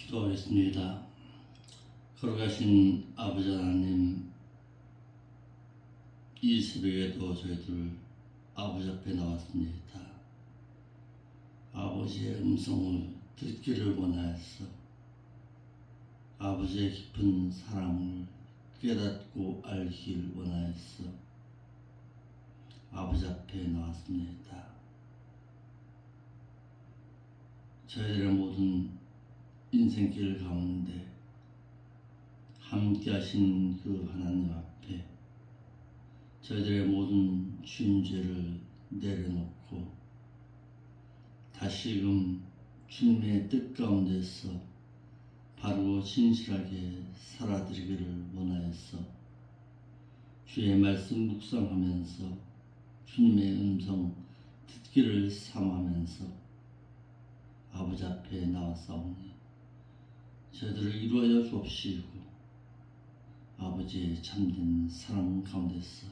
기도하겠습니다. 걸어가신 아버지 하나님, 이 새벽에도 저희들 아버지 앞에 나왔습니다. 아버지의 음성을 듣기를 원하였어. 아버지의 깊은 사랑을 깨닫고 알길 원하였어. 아버지 앞에 나왔습니다. 저희들의 모든 인생길 가운데 함께 하신 그 하나님 앞에 저희들의 모든 죄를 내려놓고 다시금 주님의 뜻 가운데서 바르고 진실하게 살아드리기를 원하였어. 주의 말씀 묵상하면서 주님의 음성 듣기를 삼으면서 아버지 앞에 나왔사오니 저희들을 이루어져 주옵시고 아버지의 참된 사랑 가운데서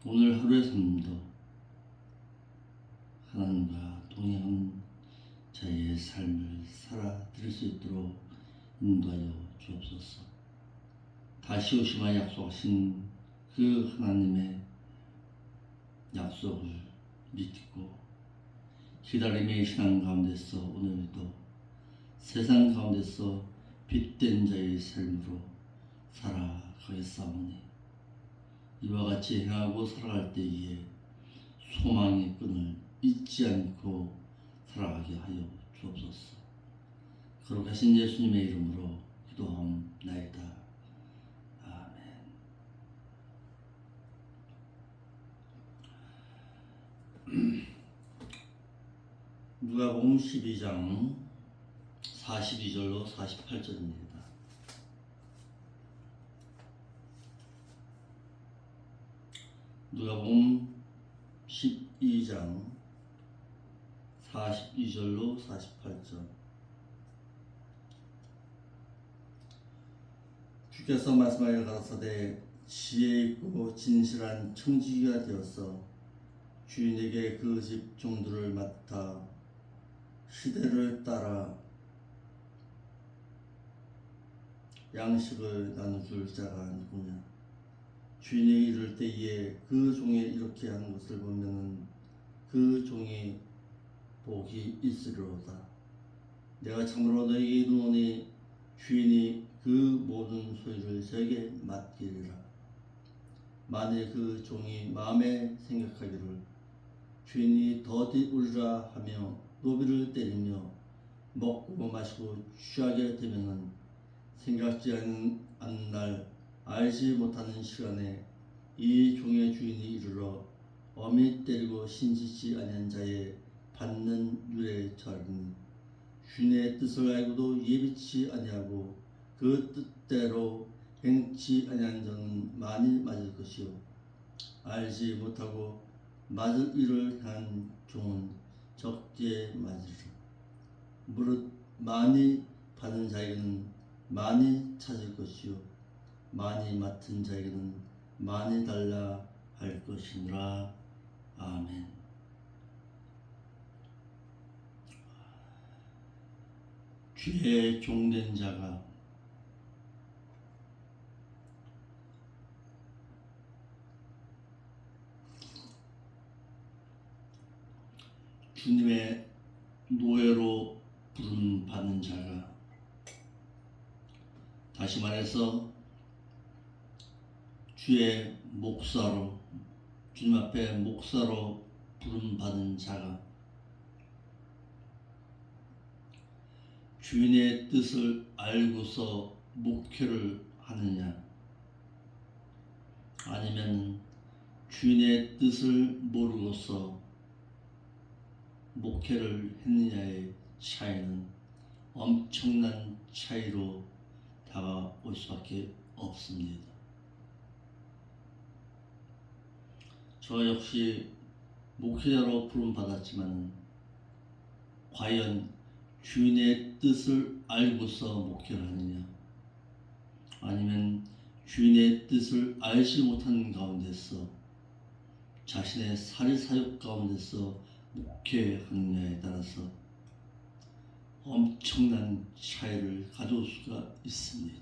오늘 하루의 삶도 하나님과 동행한 자의 삶을 살아드릴 수 있도록 인도하여 주옵소서. 다시 오시마 약속하신 그 하나님의 약속을 믿고 기다림의 신앙 가운데서 오늘도 세상 가운데서 빛된 자의 삶으로 살아가겠사오니 이와 같이 행하고 살아갈 때에 소망의 끈을 잊지 않고 살아가게 하여 주옵소서. 거룩하신 예수님의 이름으로 기도하옵나이다. 아멘. 누가복음 12장 42절로 48절입니다. 누가복음 12장 42절로 48절. 주께서 말씀하여 가라사대 지혜 있고 진실한 청지기가 되어서 주인에게 그 집 종들을 맡아 시대를 따라 양식을 나눠줄 자가 누구냐. 주인이 이를 때에 그 종이 이렇게 하는 것을 보면은 그 종이 복이 있으리로다. 내가 참으로 너에게 이르노니 주인이 그 모든 소유를 저에게 맡기리라. 만일 그 종이 마음에 생각하기를 주인이 더디 울리라 하며 노비를 때리며 먹고 마시고 취하게 되면은 생각지 않은 날 알지 못하는 시간에 이 종의 주인이 이르러 엄히 때리고 신지치 아니한 자의 받는 율에 처하리니 주인의 뜻을 알고도 예비치 아니하고 그 뜻대로 행치 아니한 자는 많이 맞을 것이요 알지 못하고 맞을 일을 한 종은 적게 맞으리라. 무릇 많이 받은 자에게는 많이 찾을 것이요 많이 맡은 자에게는 많이 달라 할 것이니라. 아멘. 주의 종된 자가 주님의 노예로 부름 받는 자가, 다시 말해서 주의 목사로, 주님 앞에 목사로 부름 받은 자가 주인의 뜻을 알고서 목회를 하느냐, 아니면 주인의 뜻을 모르고서 목회를 했느냐의 차이는 엄청난 차이로 다가올 수밖에 없습니다. 저 역시 목회자로 부름 받았지만 과연 주인의 뜻을 알고서 목회를 하느냐, 아니면 주인의 뜻을 알지 못하는 가운데서 자신의 사리사욕 가운데서 목회하느냐에 따라서 엄청난 차이를 가져올 수가 있습니다.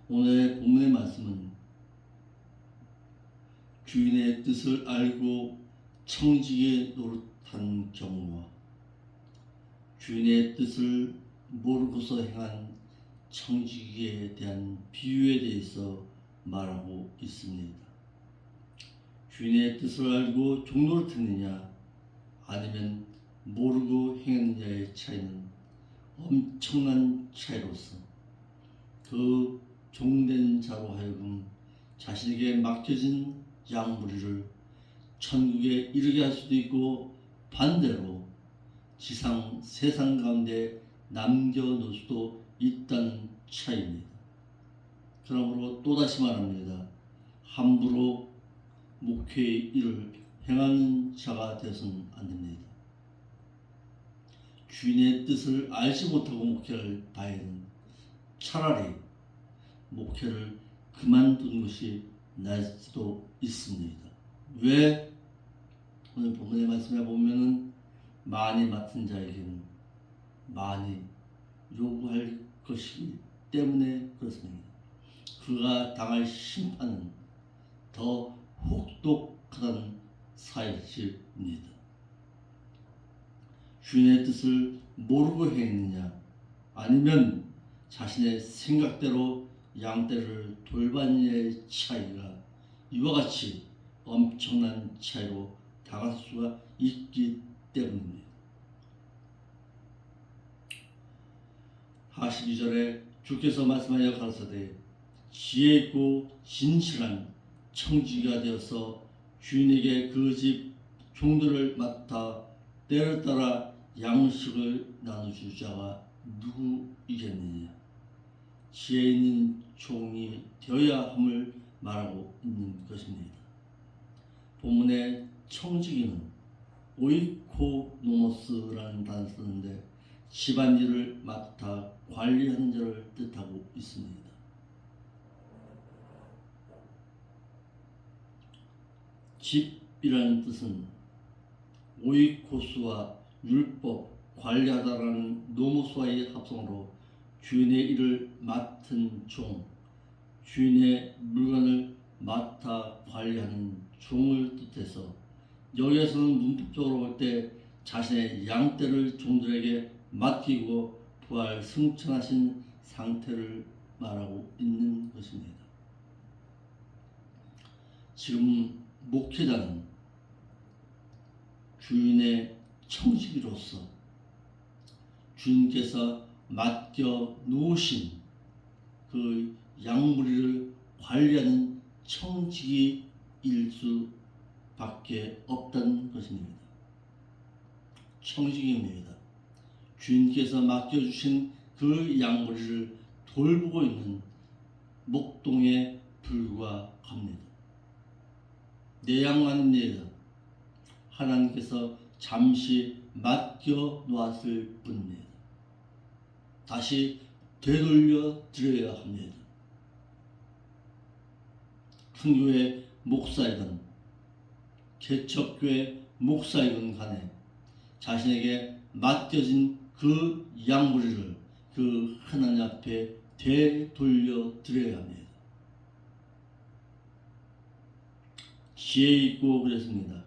오늘의 본문의 말씀은 주인의 뜻을 알고 청지기에 노릇한 경우와 주인의 뜻을 모르고서 행한 청지기에 대한 비유에 대해서 말하고 있습니다. 주인의 뜻을 알고 종노릇했느냐 아니면 모르고 행했느냐의 차이는 엄청난 차이로서 그 종된 자로 하여금 자신에게 맡겨진 양무리를 천국에 이르게 할 수도 있고 반대로 세상 가운데 남겨놓을 수도 있다는 차이입니다. 그러므로 또다시 말합니다. 함부로 목회의 일을 행하는 자가 되어서는 안 됩니다. 주인의 뜻을 알지 못하고 목회할 바에는 차라리 목회를 그만둔 것이 나을 수도 있습니다. 왜? 오늘 본문의 말씀에 보면은 많이 맡은 자에게는 많이 요구할 것이기 때문에 그렇습니다. 그가 당할 심판은 더 혹독하다는 사실입니다. 주인의 뜻을 모르고 행했느냐 아니면 자신의 생각대로 양떼를 돌봤느냐의 차이가 이와 같이 엄청난 차이로 다가설 수가 있기 때문입니다. 42절에 주께서 말씀하여 가라사대 지혜 있고 진실한 청지기가 되어서 주인에게 그 집 종들을 맡아 때를 따라 양식을 나눠줄 자가 누구이겠느냐. 지혜 있는 종이 되어야 함을 말하고 있는 것입니다. 본문의 청지기는 오이코노모스라는 단어를 쓰는데 집안일을 맡아 관리하는 자를 뜻하고 있습니다. 집이라는 뜻은 오이코스와 율법, 관리하다라는 노모스와의 합성으로 주인의 일을 맡은 종, 주인의 물건을 맡아 관리하는 종을 뜻해서 여기에서는 문법적으로 볼 때 자신의 양떼를 종들에게 맡기고 부활 승천하신 상태를 말하고 있는 것입니다. 지금 목회자는 주인의 청지기로서 주인께서 맡겨 놓으신 그 양무리를 관리하는 청지기일 수밖에 없다는 것입니다. 청지기입니다. 주인께서 맡겨주신 그 양무리를 돌보고 있는 목동에 불과합니다. 내 양 아닙니다. 하나님께서 잠시 맡겨 놓았을 뿐입니다. 다시 되돌려 드려야 합니다. 큰 교회 목사이든 개척교회 목사이든 간에 자신에게 맡겨진 그 양무리를 그 하나님 앞에 되돌려 드려야 합니다. 지혜 있고 그랬습니다.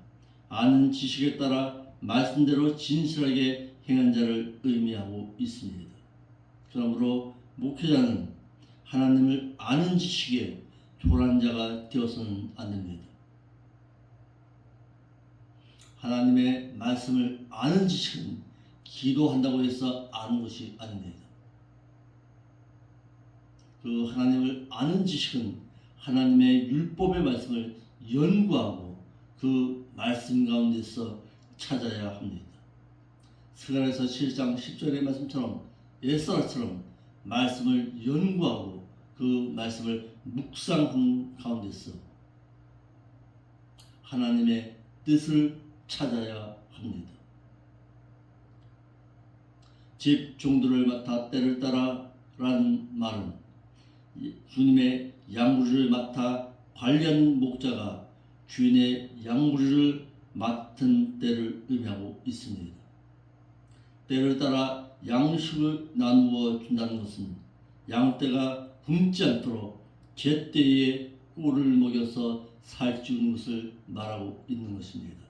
아는 지식에 따라 말씀대로 진실하게 행한 자를 의미하고 있습니다. 그러므로 목회자는 하나님을 아는 지식에 초라한 자가 되어서는 안 됩니다. 하나님의 말씀을 아는 지식은 기도한다고 해서 아는 것이 아닙니다. 그 하나님을 아는 지식은 하나님의 율법의 말씀을 연구하고 그 말씀 가운데서 찾아야 합니다. 스가랴서 7장 10절의 말씀처럼 에스라처럼 말씀을 연구하고 그 말씀을 묵상하는 가운데서 하나님의 뜻을 찾아야 합니다. 집 종들을 맡아 때를 따라 라는 말은 주님의 양무리를 맡아 관리하는 목자가 주인의 양무리를 맡은 때를 의미하고 있습니다. 때를 따라 양식을 나누어 준다는 것은 양떼가 굶지 않도록 제때에 꼴을 먹여서 살찌우는 것을 말하고 있는 것입니다.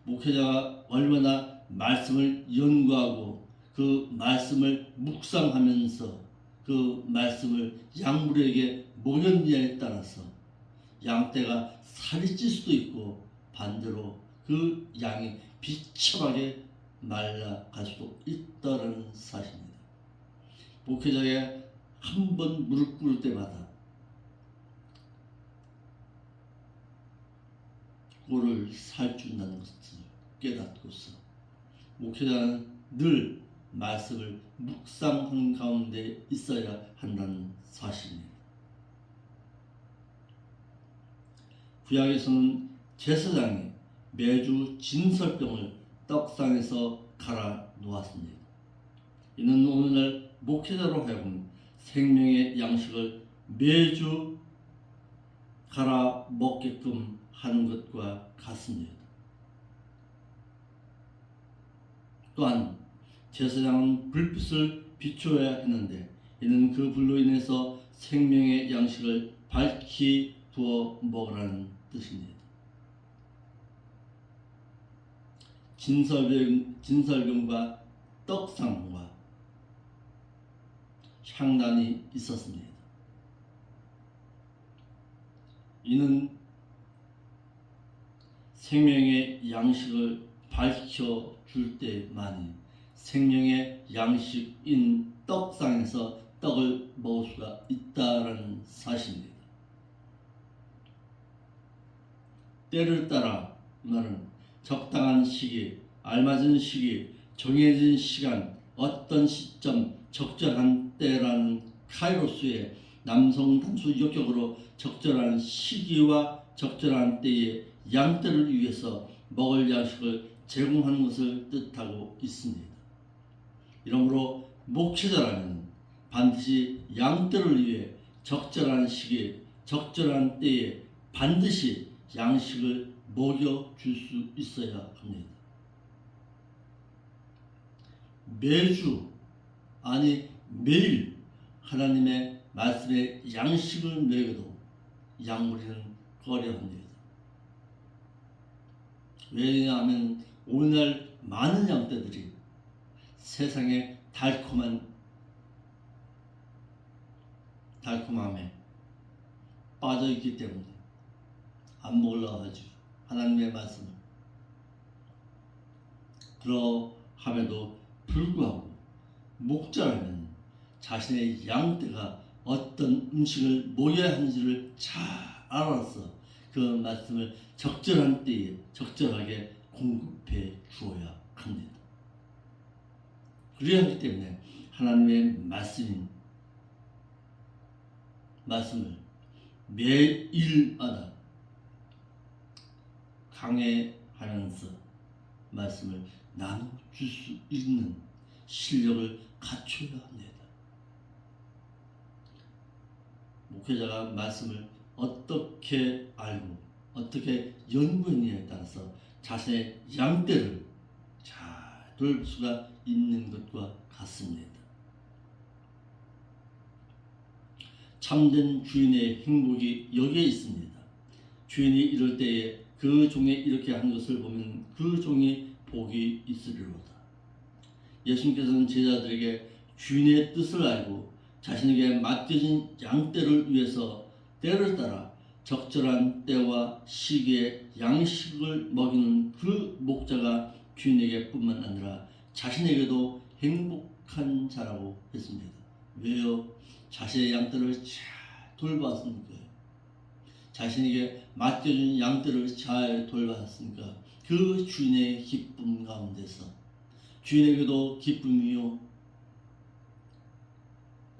목회자가 얼마나 말씀을 연구하고 그 말씀을 묵상하면서 그 말씀을 양물에게 먹였느냐에 따라서 양떼가 살이 찔 수도 있고 반대로 그 양이 비참하게 말라갈 수도 있다는 사실입니다. 목회자가 한 번 무릎 꿇을 때마다 꼴을 살준다는 것을 깨닫고서 목회자는 늘 말씀을 묵상하는 가운데 있어야 한다는 사실입니다. 구약에서는 제사장이 매주 진설병을 떡상에서 갈아 놓았습니다. 이는 오늘날 목회자로 하여금 생명의 양식을 매주 갈아 먹게끔 하는 것과 같습니다. 또한 제사장은 불빛을 비추어야 했는데 이는 그 불로 인해서 생명의 양식을 밝히 부어 먹으라는 뜻입니다. 진설병과 떡상과 향단이 있었습니다. 이는 생명의 양식을 밝혀줄 때만이 생명의 양식인 떡상에서 떡을 먹을 수가 있다는 사실입니다. 때를 따라 말은 적당한 시기, 알맞은 시기, 정해진 시간, 어떤 시점, 적절한 때라는 카이로스의 남성 단수 역격으로 적절한 시기와 적절한 때에 양떼를 위해서 먹을 양식을 제공하는 것을 뜻하고 있습니다. 이러므로 목회자라면 반드시 양떼를 위해 적절한 시기에 적절한 때에 반드시 양식을 먹여줄 수 있어야 합니다. 매주 아니 매일 하나님의 말씀에 양식을 먹여도 양무리는 꺼려합니다. 왜냐하면 오늘날 많은 양떼들이 세상의 달콤함에 빠져 있기 때문에 안 먹으려고 하죠. 하나님의 말씀을. 그러함에도 불구하고 목자라면 자신의 양떼가 어떤 음식을 먹여야 하는지를 잘 알아서 그 말씀을 적절한 때에 적절하게 공급해 주어야 합니다. 그래야 하기 때문에 하나님의 말씀을 매일마다 강해하면서 말씀을 나눠줄 수 있는 실력을 갖춰야 합니다. 목회자가 말씀을 어떻게 알고 어떻게 연구했느냐에 따라서 자신의 양떼를 잘 돌 수가 있는 것과 같습니다. 참된 주인의 행복이 여기에 있습니다. 주인이 이럴 때에 그 종이 이렇게 한 것을 보면 그 종이 복이 있으리로다. 예수님께서는 제자들에게 주인의 뜻을 알고 자신에게 맡겨진 양떼를 위해서 때를 따라 적절한 때와 시기에 양식을 먹이는 그 목자가 주인에게 뿐만 아니라 자신에게도 행복한 자라고 했습니다. 왜요? 자신의 양떼를 잘 돌봤으니까. 자신에게 맡겨진 양떼를 잘 돌봤으니까 그 주인의 기쁨 가운데서 주인에게도 기쁨이요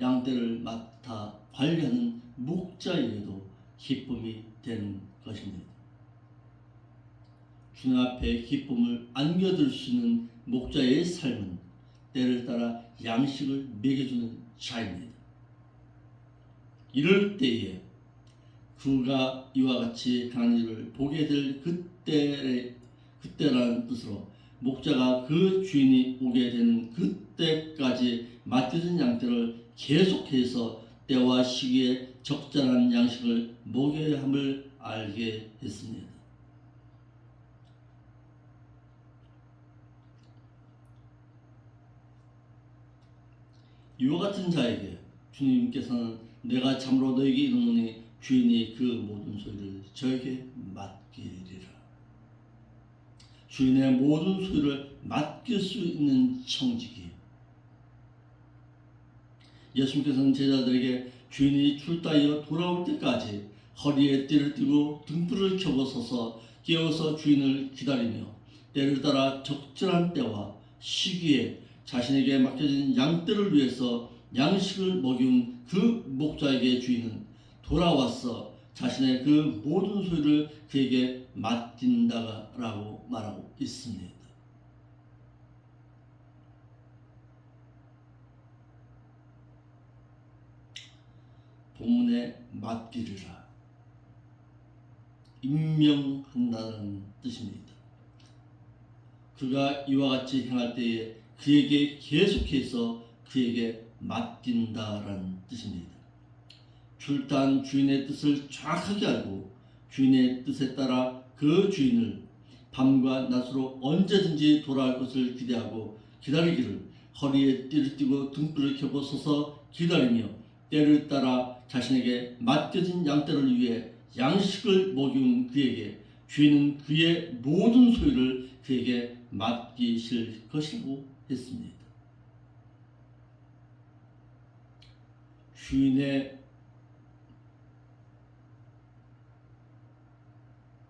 양떼를 맡아 관리하는 목자에게도 기쁨이 되는 것입니다. 주님 앞에 기쁨을 안겨줄 수 있는 목자의 삶은 때를 따라 양식을 먹여주는 자입니다. 이럴 때에 그가 이와 같이 강한 일을 보게 될 그때라는 뜻으로 목자가 그 주인이 오게 되는 그때까지 맡겨진 양떼를 계속해서 때와 시기에 적절한 양식을 먹여야 함을 알게 했습니다. 이와 같은 자에게 주님께서는 내가 참으로 너에게 이르노니 주인이 그 모든 소유를 저에게 맡기리라. 주인의 모든 소유를 맡길 수 있는 청지기. 예수님께서는 제자들에게 주인이 출다하여 돌아올 때까지 허리에 띠를 띠고 등불을 켜고 서서 깨어서 주인을 기다리며 때를 따라 적절한 때와 시기에 자신에게 맡겨진 양떼를 위해서 양식을 먹이운 그 목자에게 주인은 돌아와서 자신의 그 모든 소유를 그에게 맡긴다라고 말하고 있습니다. 본문에 맡기리라, 임명한다는 뜻입니다. 그가 이와 같이 행할 때에 그에게 계속해서 그에게 맡긴다라는 뜻입니다. 출타한 주인의 뜻을 정확하게 알고 주인의 뜻에 따라 그 주인을 밤과 낮으로 언제든지 돌아올 것을 기대하고 기다리기를 허리에 띠를 띠고 등불을 켜고 서서 기다리며 때를 따라 자신에게 맡겨진 양떼를 위해 양식을 먹이는 그에게 주인은 그의 모든 소유를 그에게 맡기실 것이라고 했습니다. 주인의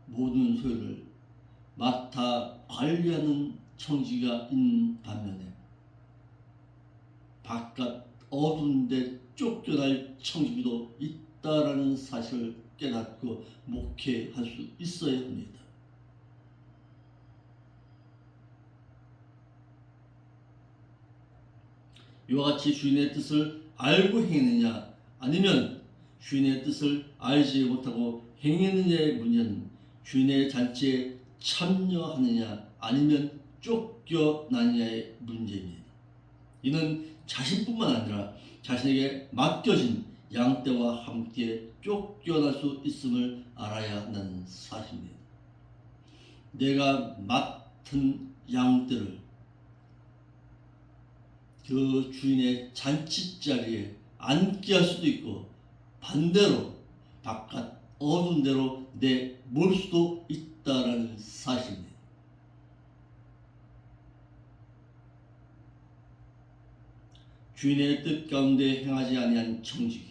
모든 소유를 맡아 관리하는 청지기가 있는 반면에 바깥 어두운 데 쫓겨날 청지기도 있다라는 사실을 깨닫고 목회할 수 있어야 합니다. 이와 같이 주인의 뜻을 알고 행했느냐 아니면 주인의 뜻을 알지 못하고 행했느냐의 문제는 주인의 잔치에 참여하느냐 아니면 쫓겨나느냐의 문제입니다. 이는 자신뿐만 아니라 자신에게 맡겨진 양떼와 함께 쫓겨날 수 있음을 알아야 한다는 사실입니다. 내가 맡은 양떼를 그 주인의 잔치자리에 앉게 할 수도 있고 반대로 바깥 어두운 데로 내몰 수도 있다라는 사실입니다. 주인의 뜻 가운데 행하지 아니한 청지기,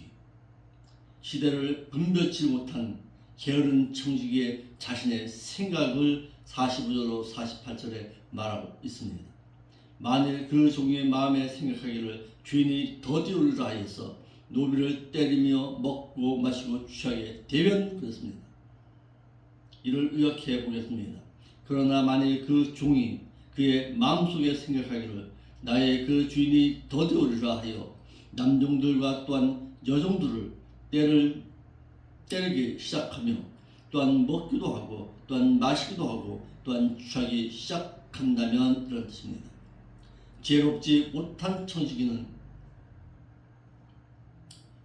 시대를 분별치 못한 게으른 청지기의 자신의 생각을 45절로 48절에 말하고 있습니다. 만일 그 종의 마음에 생각하기를 주인이 더디오리라 하여서 노비를 때리며 먹고 마시고 취하게 되면 그렇습니다. 이를 의역해 보겠습니다. 그러나 만일 그 종이 그의 마음속에 생각하기를 나의 그 주인이 더디오리라 하여 남종들과 또한 여종들을 때리기 시작하며 또한 먹기도 하고 또한 마시기도 하고 또한 취하기 시작한다면 이런 뜻입니다. 지혜롭지 못한 청지기는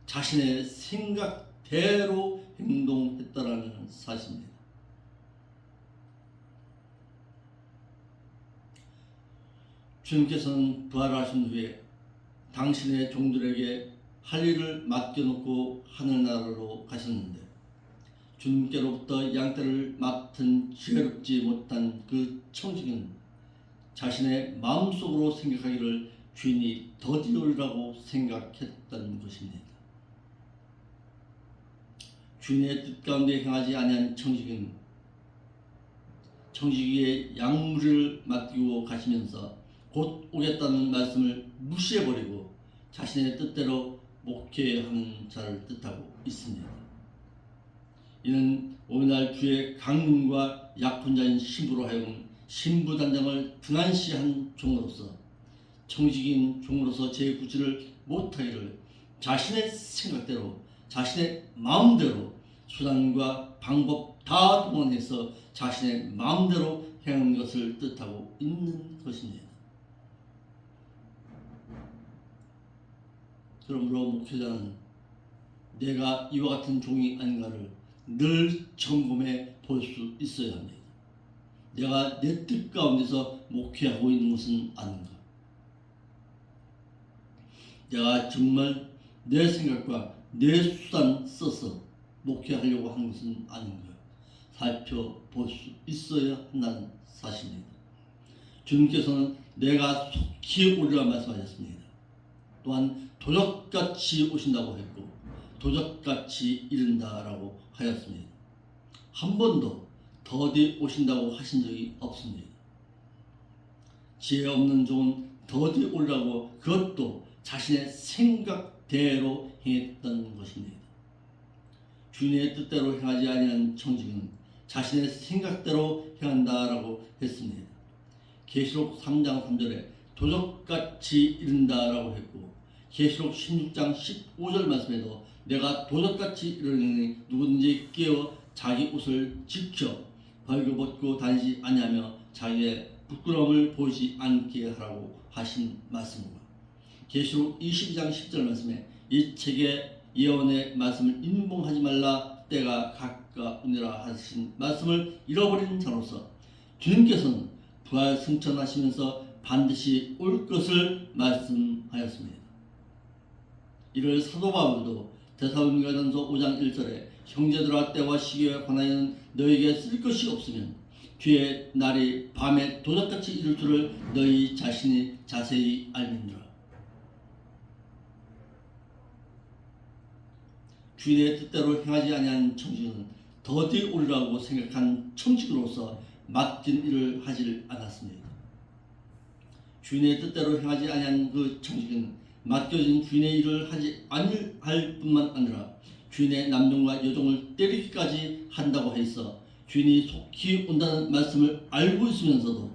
자신의 생각대로 행동했다라는 사실입니다. 주님께서는 부활하신 후에 당신의 종들에게 할 일을 맡겨놓고 하늘나라로 가셨는데 주님께로부터 양떼를 맡은 지혜롭지 못한 그 청지기는 자신의 마음속으로 생각하기를 주인이 더디오리라고 생각했던 것입니다. 주인의 뜻 가운데 행하지 아니한 청지기는 청지기의 양무리를 맡기고 가시면서 곧 오겠다는 말씀을 무시해버리고 자신의 뜻대로 목회하는 자를 뜻하고 있습니다. 이는 오늘날 주의 강림과 약혼자인 신부로 하여금 신부단장을 등한시한 종으로서 청지기인 종으로서 제9지를 못하기를 자신의 생각대로 자신의 마음대로 수단과 방법 다 동원해서 자신의 마음대로 행한 것을 뜻하고 있는 것입니다. 그러므로 목회자는 내가 이와 같은 종이 아닌가를 늘 점검해 볼 수 있어야 합니다. 내가 내 뜻 가운데서 목회하고 있는 것은 아닌가? 내가 정말 내 생각과 내 수단 써서 목회하려고 하는 것은 아닌가? 살펴볼 수 있어야 한다는 사실입니다. 주님께서는 내가 속히 오리라 말씀하셨습니다. 또한 도적같이 오신다고 했고 도적같이 이른다라고 하였습니다. 한 번도 더디 오신다고 하신 적이 없습니다. 지혜 없는 종은 더디 오리라고 그것도 자신의 생각대로 행했던 것입니다. 주님의 뜻대로 행하지 아니한 청지기는 자신의 생각대로 행한다라고 했습니다. 계시록 3장 3절에 도적같이 이른다라고 했고 계시록 16장 15절 말씀에도 내가 도적같이 이르니 누구든지 깨어 자기 옷을 지켜 벌거벗고 다니지 아니하며 자기의 부끄러움을 보이지 않게 하라고 하신 말씀입니다. 계시록 22장 10절 말씀에 이 책의 예언의 말씀을 인봉하지 말라 때가 가까우니라 하신 말씀을 잃어버린 자로서 주님께서는 부활 승천하시면서 반드시 올 것을 말씀하였습니다. 이를 사도 바울도 데살로니가전서 5장 1절에 형제들아 때와 시기에 관하여는 너에게 쓸 것이 없으면 주의 날이 밤에 도적같이 이를 줄을 너희 자신이 자세히 알미니라. 주인의 뜻대로 행하지 아니한 청지기는 더디 오리라고 생각한 청지기로서 맡긴 일을 하지 않았습니다. 주인의 뜻대로 행하지 아니한 그 청지기는 맡겨진 주인의 일을 하지 아니할 뿐만 아니라 주인의 남종과 여종을 때리기까지 한다고 하였어 주인이 속히 온다는 말씀을 알고 있으면서도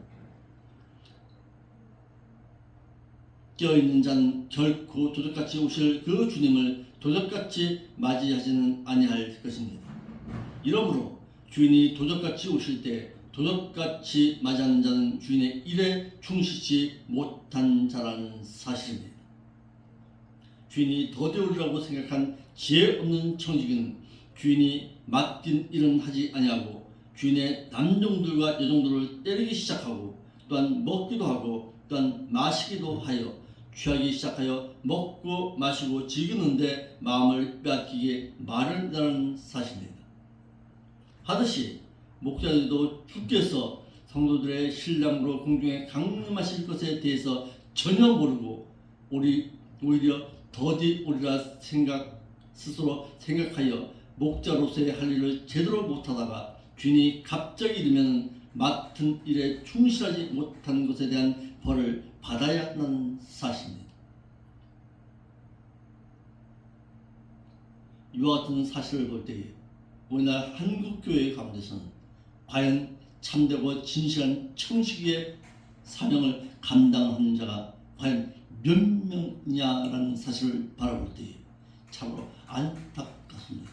깨어있는 자는 결코 도적같이 오실 그 주님을 도적같이 맞이하지는 아니할 것입니다. 이러므로 주인이 도적같이 오실 때 도적같이 맞이하는 자는 주인의 일에 충실치 못한 자라는 사실입니다. 주인이 더디 오리라고 생각한 지혜 없는 청지기는 주인이 맡긴 일은 하지 아니하고 주인의 남종들과 여종들을 때리기 시작하고 또한 먹기도 하고 또한 마시기도 하여 취하기 시작하여 먹고 마시고 즐기는데 마음을 빼앗기게 마련이라는 사실입니다. 하듯이 목자들도 주께서 성도들의 신랑으로 공중에 강림하실 것에 대해서 전혀 모르고 오히려 더디 오리라 스스로 생각하여 목자로서의 할 일을 제대로 못하다가 주인이 갑자기 이르면 맡은 일에 충실하지 못한 것에 대한 벌을 받아야 한다는 사실입니다. 이와 같은 사실을 볼 때에 우리나라 한국교회 가운데서는 과연 참되고 진실한 청지기의 사명을 감당하는 자가 과연 몇 명이냐라는 사실을 바라볼 때에 참으로 안타깝습니다.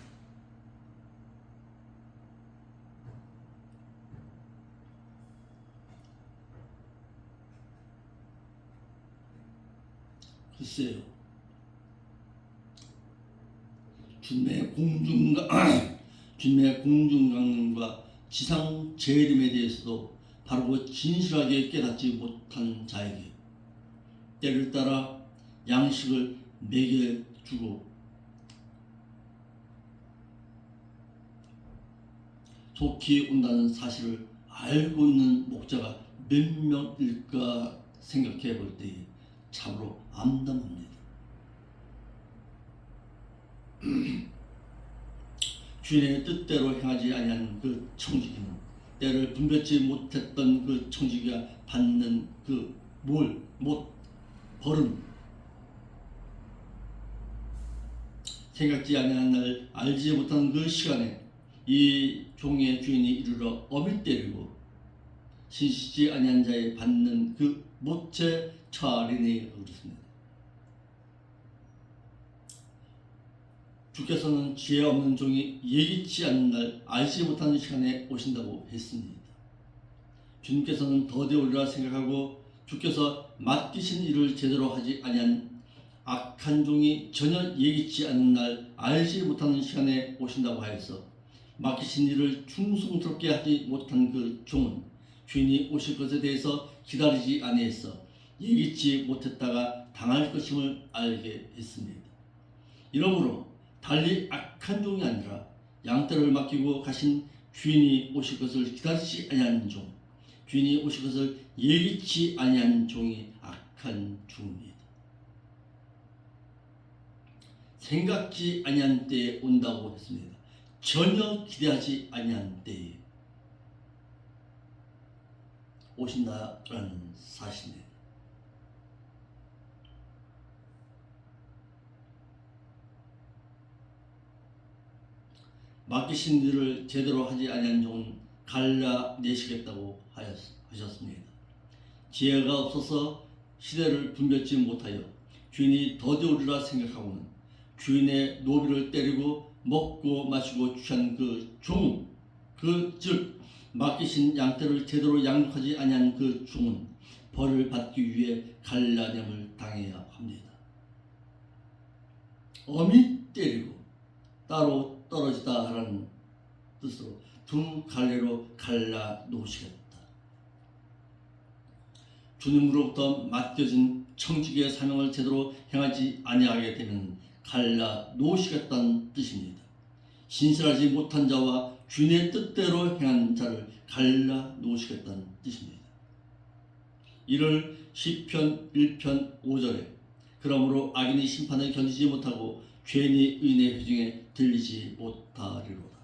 글쎄요, 주님의 공중강림과 지상 재림에 대해서도 바르고 진실하게 깨닫지 못한 자에게 때를 따라 양식을 먹여주고 속히 온다는 사실을 알고 있는 목자가 몇 명일까 생각해 볼 때에 참으로 암담합니다. 주인의 뜻대로 행하지 아니한 그 청지기는 때를 분별치 못했던 그 청지기가 받는 그 벌은 생각지 아니한 날 알지 못하는 그 시간에 이 종의 주인이 이르러 어미 때리고 신실지 아니한 자에 받는 그 못에 처하리니 그렇습니다. 주께서는 지혜 없는 종이 예기치 않는 날 알지 못하는 시간에 오신다고 했습니다. 주님께서는 더디 오리라 생각하고 주께서 맡기신 일을 제대로 하지 아니한 악한 종이 전혀 예기치 않는 날 알지 못하는 시간에 오신다고 하여서 맡기신 일을 충성스럽게 하지 못한 그 종은 주인이 오실 것에 대해서 기다리지 아니했어 예기치 못했다가 당할 것임을 알게 했습니다. 이러므로 달리 악한 종이 아니라 양떼를 맡기고 가신 주인이 오실 것을 기다리지 아니한 종, 주인이 오실 것을 예기치 아니한 종이 악한 종입니다. 생각지 아니한 때에 온다고 했습니다. 전혀 기대하지 아니한 때에 오신다라는 사실입니다. 맡기신 일을 제대로 하지 아니한 종은 갈라내시겠다고 하셨습니다. 지혜가 없어서 시대를 분별치 못하여 주인이 더디 오리라 생각하고는 주인의 노비를 때리고 먹고 마시고 취한 그 종은 즉 맡기신 양떼를 제대로 양육하지 아니한 그 종은 벌을 받기 위해 갈라냄을 당해야 합니다. 어미 때리고 따로 떨어지다 하라는 뜻으로 두 갈래로 갈라 놓으시겠다. 주님으로부터 맡겨진 청지기의 사명을 제대로 행하지 아니하게 되면 갈라 놓으시겠다는 뜻입니다. 신실하지 못한 자와 주인의 뜻대로 행한 자를 갈라 놓으시겠다는 뜻입니다. 이를 시편 1편 5절에 그러므로 악인이 심판을 견디지 못하고 죄인이 의인의 회중에 들리지 못하리로다.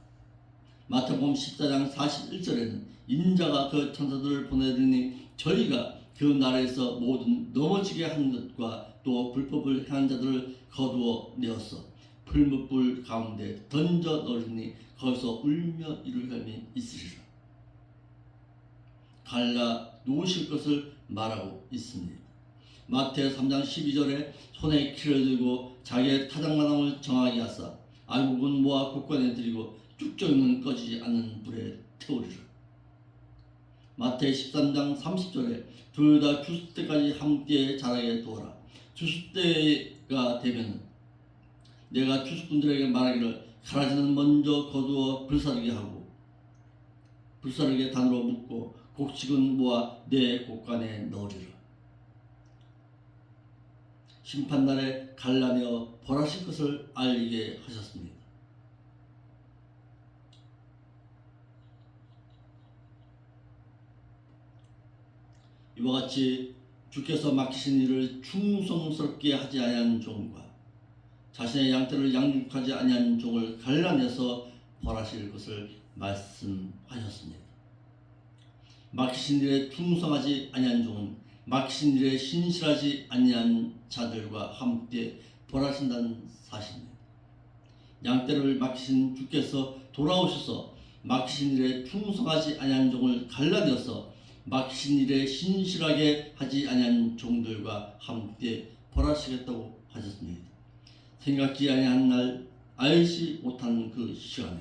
마태복음 14장 41절에는 인자가 그 천사들을 보내리니 저희가 그 나라에서 모든 넘어지게 하는 것과 또 불법을 행한 자들을 거두어 내었어 풀무불 가운데 던져 넣으니 거기서 울며 이를 헬미 있으리라. 갈라 놓으실 것을 말하고 있습니다. 마태 3장 12절에 손에 키를 들고 자기의 타작마당을 정하게 하사 알곡은 모아 곳간에 들이고 쭉정은 꺼지지 않는 불에 태우리라. 마태 13장 30절에 둘 다 추수 때까지 함께 자라게 두어라. 추수 때가 되면 내가 추수꾼들에게 말하기를 가라지는 먼저 거두어 불사르게 하고 불사르게 단으로 묶고 곡식은 모아 내 곳간에 넣으리라. 심판날에 갈라내어 벌하실 것을 알게 하셨습니다. 이와 같이 주께서 맡기신 일을 충성스럽게 하지 아니한 종과 자신의 양떼를 양육하지 아니한 종을 갈라내서 벌하실 것을 말씀하셨습니다. 맡기신 일에 충성하지 아니한 종은 맡기신 일에 신실하지 아니한 자들과 함께 벌하신다는 사실입니다. 양떼를 맡기신 주께서 돌아오셔서 맡기신 일에 충성하지 아니한 종을 갈라내어서 맡기신 일에 신실하게 하지 아니한 종들과 함께 벌하시겠다고 하셨습니다. 생각지 아니한 날 알지 못한 그 시간에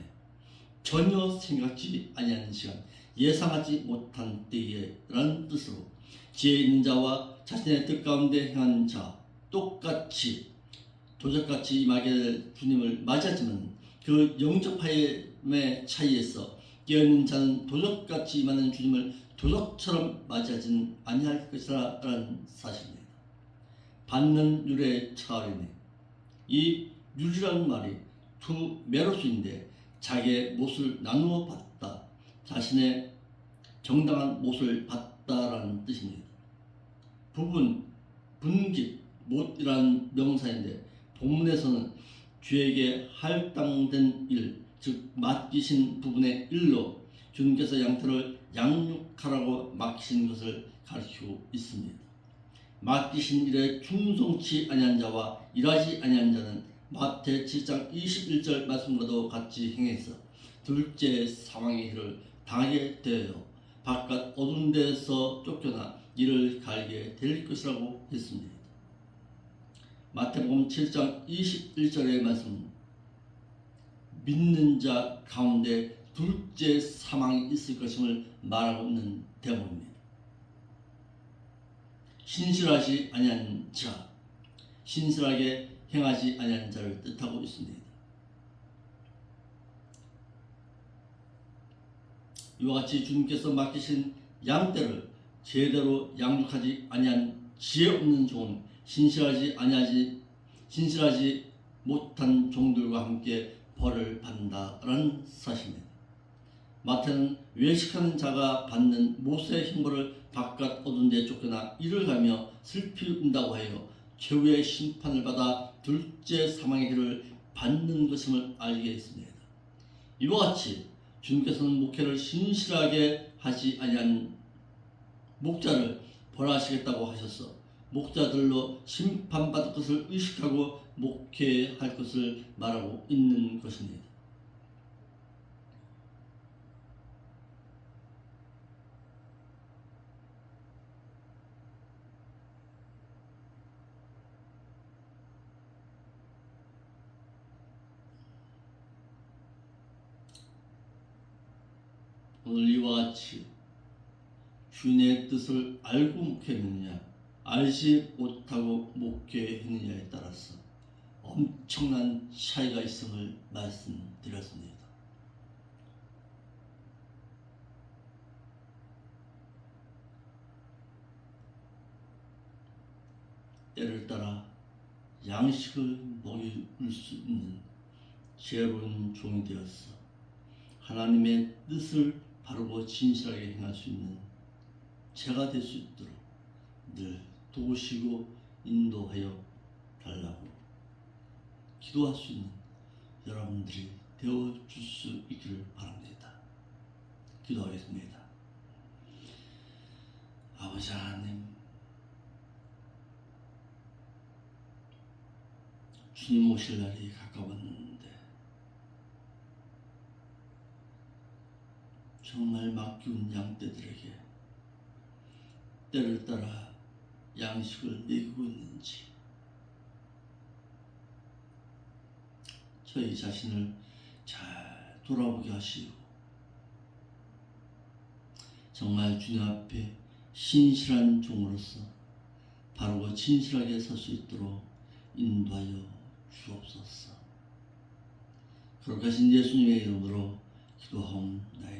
전혀 생각지 아니한 시간 예상하지 못한 때에 라는 뜻으로 지혜 있는 자와 자신의 뜻 가운데 행한 자 똑같이 도적같이 임하게 될 주님을 맞이하지만 그 영적 하임의 차이에서 깨어있는 자는 도적같이 임하는 주님을 도적처럼 맞이하지는 아니할 것이라 라는 사실입니다. 받는 율의 차이네. 이 율이라는 말이 두 메로스인데 자기의 못을 나누어 받다, 자신의 정당한 못을 받다라는 뜻입니다. 부분, 분깃, 못이라는 명사인데 본문에서는 주에게 할당된 일, 즉 맡기신 부분의 일로 주님께서 양떼를 양육하라고 맡기신 것을 가르치고 있습니다. 맡기신 일에 충성치 아니한 자와 일하지 아니한 자는 마태 7장 21절 말씀과도 같이 행해서 둘째 상황의 일을 당하게 되어 바깥 어두운 데서 쫓겨나 이를 갈게 될 것이라고 했습니다. 마태복음 7장 21절의 말씀 믿는 자 가운데 둘째 사망이 있을 것임을 말하고 있는 대목입니다. 신실하지 아니한 자, 신실하게 행하지 아니한 자를 뜻하고 있습니다. 이와 같이 주님께서 맡기신 양떼를 제대로 양육하지 아니한 지혜 없는 종은 신실하지 못한 종들과 함께 벌을 받는다라는 사실입니다. 마태는 외식하는 자가 받는 모세의 형벌을 바깥 어두운 데 쫓겨나 이를 가며 슬피 운다고 하여 최후의 심판을 받아 둘째 사망의 해를 받는 것임을 알게 했습니다. 이와 같이 주님께서는 목회를 신실하게 하지 아니한 목자를 벌하시겠다고 하셔서 목자들로 심판받을 것을 의식하고 목회할 것을 말하고 있는 것입니다. 오늘 이와 같이 주인의 뜻을 알고 목회했느냐 알지 못하고 목회했느냐에 따라서 엄청난 차이가 있음을 말씀드렸습니다. 때를 따라 양식을 먹일 수 있는 지혜로운 종이 되어서 하나님의 뜻을 바르고 진실하게 행할 수 있는 제가 될 수 있도록 늘 도우시고 인도하여 달라고 기도할 수 있는 여러분들이 되어줄 수 있기를 바랍니다. 기도하겠습니다. 아버지 하나님, 주님 오실 날이 가까웠는데 정말 맡기운 양떼들에게 때를 따라 양식을 먹이고 있는지 저희 자신을 잘 돌아보게 하시고 정말 주님 앞에 신실한 종으로서 바르고 진실하게 설 수 있도록 인도하여 주옵소서. 거룩하신 예수님의 이름으로 기도하옵나이다.